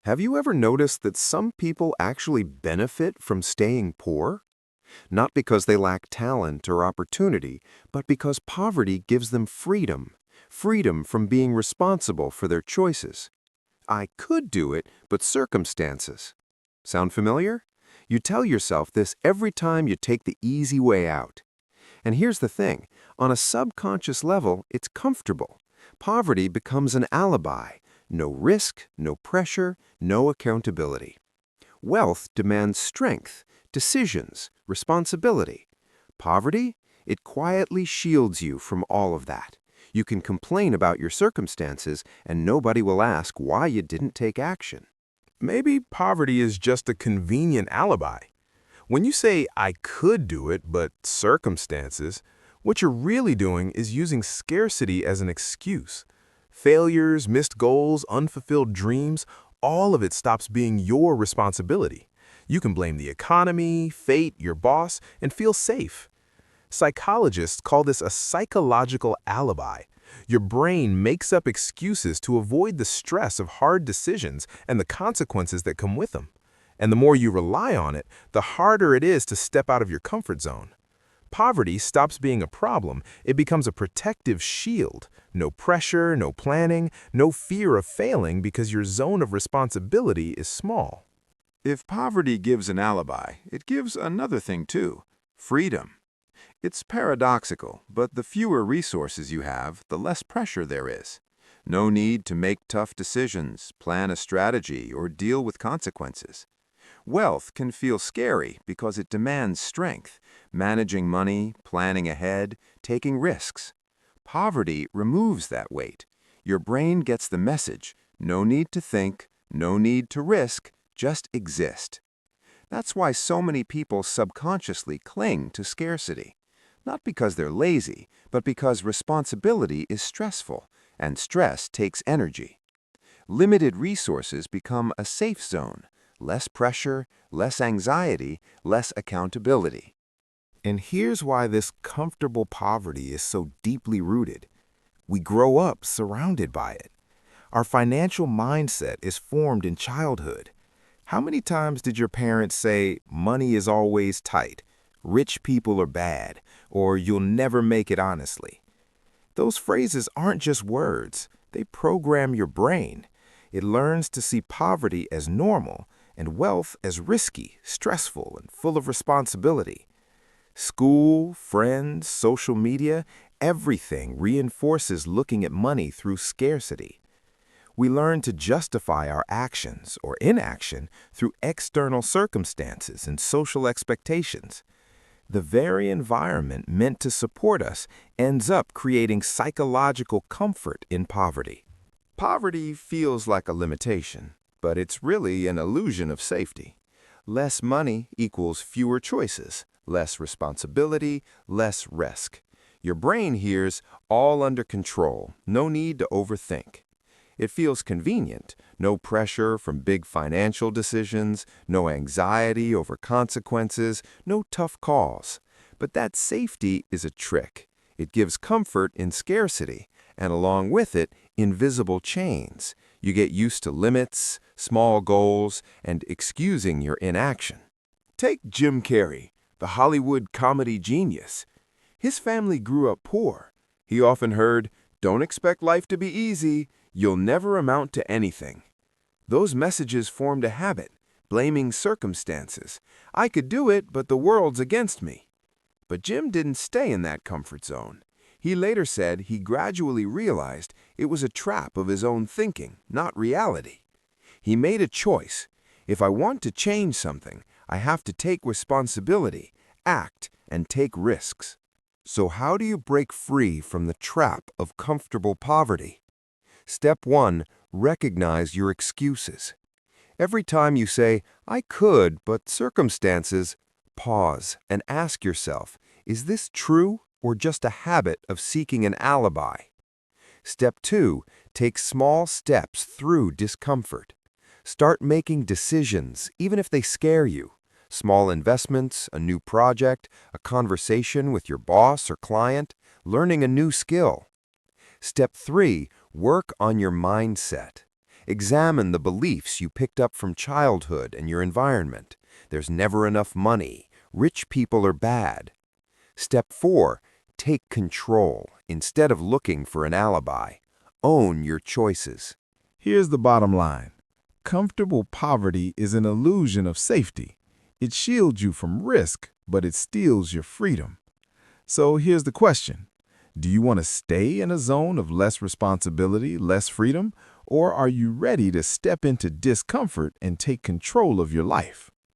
Have you ever noticed that some people actually benefit from staying poor? Not because they lack talent or opportunity, but because poverty gives them freedom. Freedom from being responsible for their choices. I could do it, but circumstances. Sound familiar? You tell yourself this every time you take the easy way out. And here's the thing, on a subconscious level, it's comfortable. Poverty becomes an alibi. No risk, no pressure, no accountability. Wealth demands strength, decisions, responsibility. Poverty? It quietly shields you from all of that. You can complain about your circumstances, and nobody will ask why you didn't take action. Maybe poverty is just a convenient alibi. When you say, I could do it, but circumstances, what you're really doing is using scarcity as an excuse. Failures, missed goals, unfulfilled dreams, all of it stops being your responsibility. You can blame the economy, fate, your boss, and feel safe. Psychologists call this a psychological alibi. Your brain makes up excuses to avoid the stress of hard decisions and the consequences that come with them. And the more you rely on it, the harder it is to step out of your comfort zone. Poverty stops being a problem, it becomes a protective shield. No pressure, no planning, no fear of failing because your zone of responsibility is small. If poverty gives an alibi, it gives another thing too, freedom. It's paradoxical, but the fewer resources you have, the less pressure there is. No need to make tough decisions, plan a strategy, or deal with consequences. Wealth can feel scary because it demands strength, managing money, planning ahead, taking risks. Poverty removes that weight. Your brain gets the message, no need to think, no need to risk, just exist. That's why so many people subconsciously cling to scarcity. Not because they're lazy, but because responsibility is stressful, and stress takes energy. Limited resources become a safe zone. Less pressure, less anxiety, less accountability. And here's why this comfortable poverty is so deeply rooted. We grow up surrounded by it. Our financial mindset is formed in childhood. How many times did your parents say, money is always tight, rich people are bad, or you'll never make it honestly? Those phrases aren't just words. They program your brain. It learns to see poverty as normal and wealth as risky, stressful, and full of responsibility. School, friends, social media, everything reinforces looking at money through scarcity. We learn to justify our actions or inaction through external circumstances and social expectations. The very environment meant to support us ends up creating psychological comfort in poverty. Poverty feels like a limitation, but it's really an illusion of safety. Less money equals fewer choices, less responsibility, less risk. Your brain hears all under control, no need to overthink. It feels convenient, no pressure from big financial decisions, no anxiety over consequences, no tough calls. But that safety is a trick. It gives comfort in scarcity, and along with it, invisible chains. You get used to limits, small goals, and excusing your inaction. Take Jim Carrey, the Hollywood comedy genius. His family grew up poor. He often heard, "Don't expect life to be easy. You'll never amount to anything." Those messages formed a habit, blaming circumstances. I could do it, but the world's against me. But Jim didn't stay in that comfort zone. He later said he gradually realized it was a trap of his own thinking, not reality. He made a choice. If I want to change something, I have to take responsibility, act, and take risks. So how do you break free from the trap of comfortable poverty? Step 1, recognize your excuses. Every time you say, I could, but circumstances, pause and ask yourself, is this true or just a habit of seeking an alibi? Step 2, take small steps through discomfort. Start making decisions, even if they scare you. Small investments, a new project, a conversation with your boss or client, learning a new skill. Step 3, work on your mindset. Examine the beliefs you picked up from childhood and your environment. There's never enough money. Rich people are bad. Step 4. Take control instead of looking for an alibi. Own your choices. Here's the bottom line. Comfortable poverty is an illusion of safety. It shields you from risk, but it steals your freedom. So here's the question. Do you want to stay in a zone of less responsibility, less freedom, or are you ready to step into discomfort and take control of your life?